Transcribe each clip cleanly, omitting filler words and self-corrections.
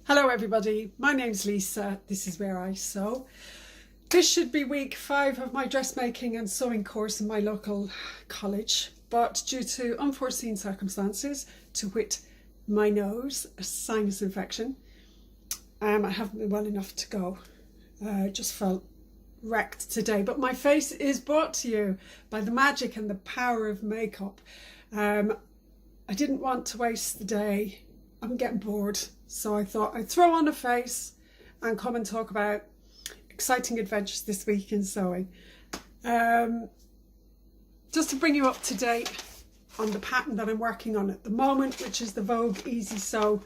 Hello everybody, my name's Lisa, this is where I sew. This should be week 5 of my dressmaking and sewing course in my local college, but due to unforeseen circumstances, to wit my nose, a sinus infection, I haven't been well enough to go. Just felt wrecked today, but my face is brought to you by the magic and the power of makeup. I didn't want to waste the day. I'm getting bored, so I thought I'd throw on a face and come and talk about exciting adventures this week in sewing. Just to bring you up to date on the pattern that I'm working on at the moment, which is the Vogue Easy Sew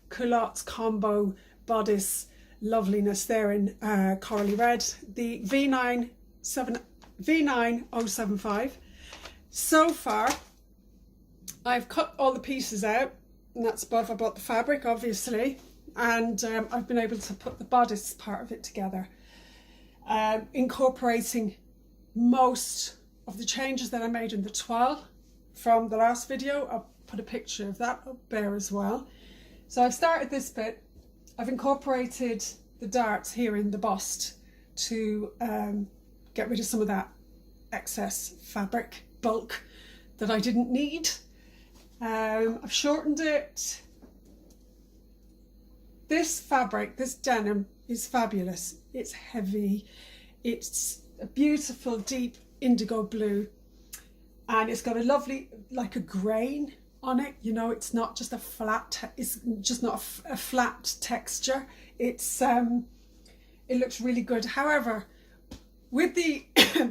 culottes combo bodice loveliness there in corally red, the V9075. So far I've cut all the pieces out, and that's above I bought the fabric obviously, and I've been able to put the bodice part of it together, incorporating most of the changes that I made in the toile from the last video. I'll put a picture of that up there as well. So I've started this bit. I've incorporated the darts here in the bust to get rid of some of that excess fabric bulk that I didn't need. I've shortened it. This fabric, this denim, is fabulous. It's heavy. It's a beautiful deep indigo blue, and it's got a lovely, like a grain on it. You know, it's not just a flat. It's just not a flat texture. It's it looks really good. However, with the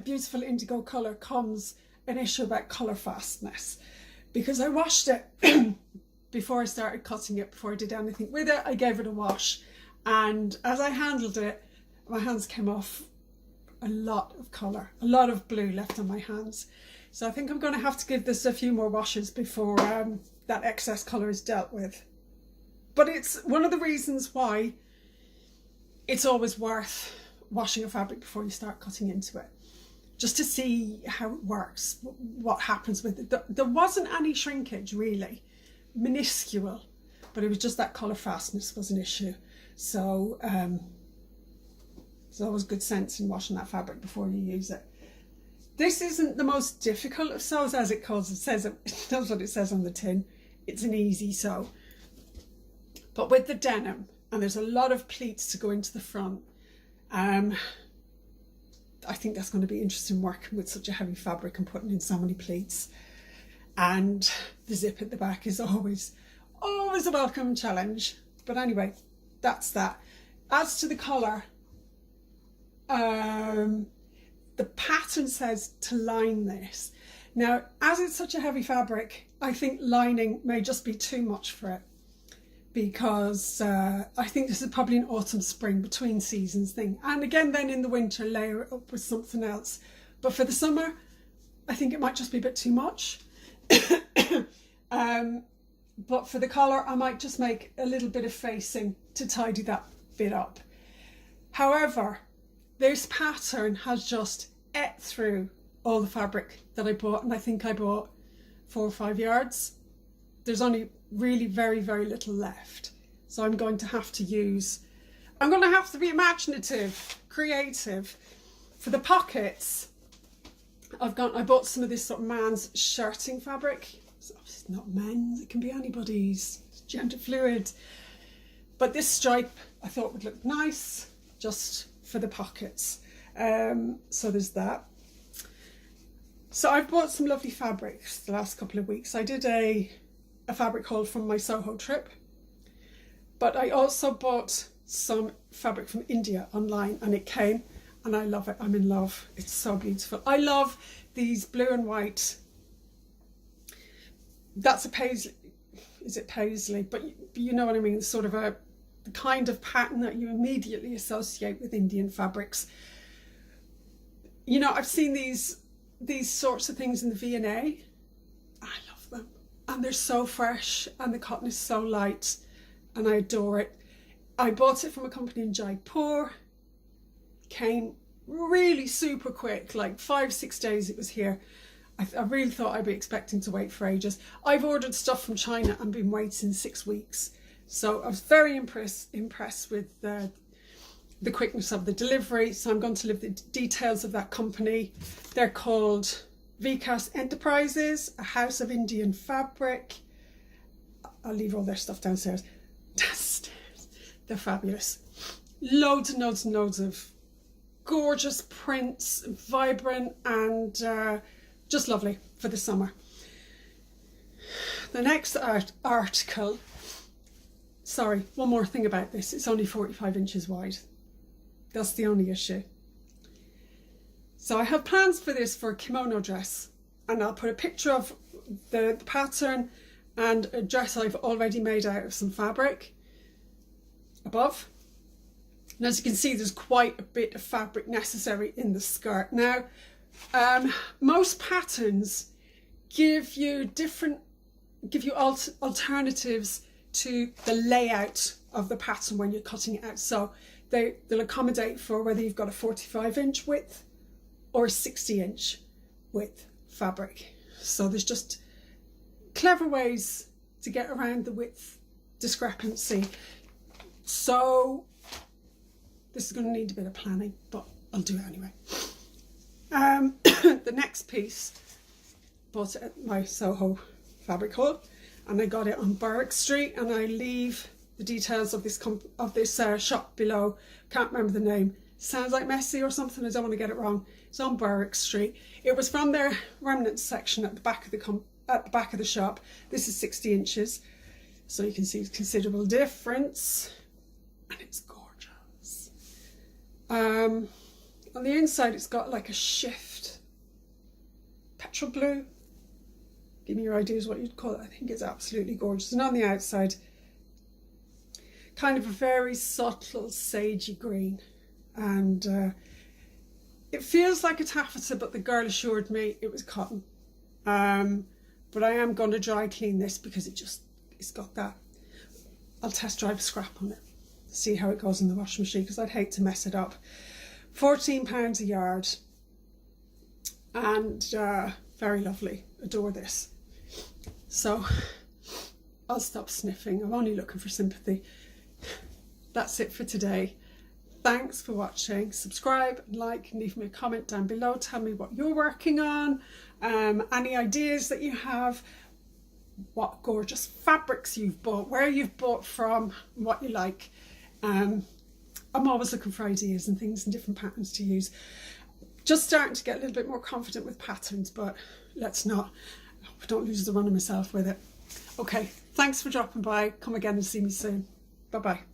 beautiful indigo color comes an issue about color fastness. Because I washed it before I started cutting it, before I did anything with it. I gave it a wash, and as I handled it, my hands came off a lot of colour, a lot of blue left on my hands. So I think I'm going to have to give this a few more washes before that excess colour is dealt with. But it's one of the reasons why it's always worth washing a fabric before you start cutting into it, just to see how it works, what happens with it. There wasn't any shrinkage really, minuscule, but it was just that colour fastness was an issue. So there's always good sense in washing that fabric before you use it. This isn't the most difficult of sews, as it calls. It says that's what it says on the tin. It's an easy sew. But with the denim, and there's a lot of pleats to go into the front, I think that's going to be interesting working with such a heavy fabric and putting in so many pleats. And the zip at the back is always a welcome challenge. But anyway, that's that. As to the colour, the pattern says to line this. Now, as it's such a heavy fabric, I think lining may just be too much for it, because I think this is probably an autumn spring between seasons thing, and again then in the winter layer it up with something else. But for the summer I think it might just be a bit too much. But for the collar I might just make a little bit of facing to tidy that bit up. However, this pattern has just ate through all the fabric that I bought, and I think I bought 4 or 5 yards. There's only really very little left, so I'm going to have to be imaginative, creative. For the pockets, I bought some of this sort of man's shirting fabric. It's obviously not men's, it can be anybody's, it's gender fluid, but this stripe I thought would look nice just for the pockets. So there's that. So I've bought some lovely fabrics the last couple of weeks. I did a fabric haul from my Soho trip, but I also bought some fabric from India online, and it came, and I love it. I'm in love. It's so beautiful. I love these blue and white. That's a paisley. Is it paisley? But you know what I mean. Sort of the kind of pattern that you immediately associate with Indian fabrics. You know, I've seen these sorts of things in the V&A. I love them. And they're so fresh, and the cotton is so light, and I adore it. I bought it from a company in Jaipur. Came really super quick, like 5-6 days it was here. I really thought I'd be expecting to wait for ages. I've ordered stuff from China and been waiting 6 weeks. So I was very impressed with the quickness of the delivery. So I'm going to leave the details of that company. They're called Vikas Enterprises, a house of Indian fabric. I'll leave all their stuff downstairs. They're fabulous. Loads and loads and loads of gorgeous prints, vibrant, and just lovely for the summer. The next article, sorry, one more thing about this. It's only 45 inches wide. That's the only issue. So I have plans for this for a kimono dress, and I'll put a picture of the pattern and a dress I've already made out of some fabric above. And as you can see, there's quite a bit of fabric necessary in the skirt. Now, most patterns give you alternatives to the layout of the pattern when you're cutting it out. So they'll accommodate for whether you've got a 45-inch width or a 60-inch width fabric. So there's just clever ways to get around the width discrepancy. So this is going to need a bit of planning, but I'll do it anyway. The next piece, bought it at my Soho fabric haul, and I got it on Berwick Street, and I leave the details of this shop below. Can't remember the name. Sounds like Messy or something. I don't want to get it wrong. It's on Berwick Street. It was from their remnant section at the back of the shop. This is 60 inches, so you can see considerable difference, and it's gorgeous. On the inside, it's got like a shift petrol blue. Give me your ideas what you'd call it. I think it's absolutely gorgeous. And on the outside, kind of a very subtle sagey green. And it feels like a taffeta, but the girl assured me it was cotton. But I am going to dry clean this because it's got that. I'll test drive a scrap on it, see how it goes in the washing machine, because I'd hate to mess it up. £14 a yard, and very lovely. Adore this. So I'll stop sniffing. I'm only looking for sympathy. That's it for today. Thanks for watching. Subscribe, like, and leave me a comment down below. Tell me what you're working on, any ideas that you have, what gorgeous fabrics you've bought, where you've bought from, what you like. I'm always looking for ideas and things and different patterns to use. Just starting to get a little bit more confident with patterns, but don't lose the run of myself with it. Okay, thanks for dropping by. Come again and see me soon. Bye bye.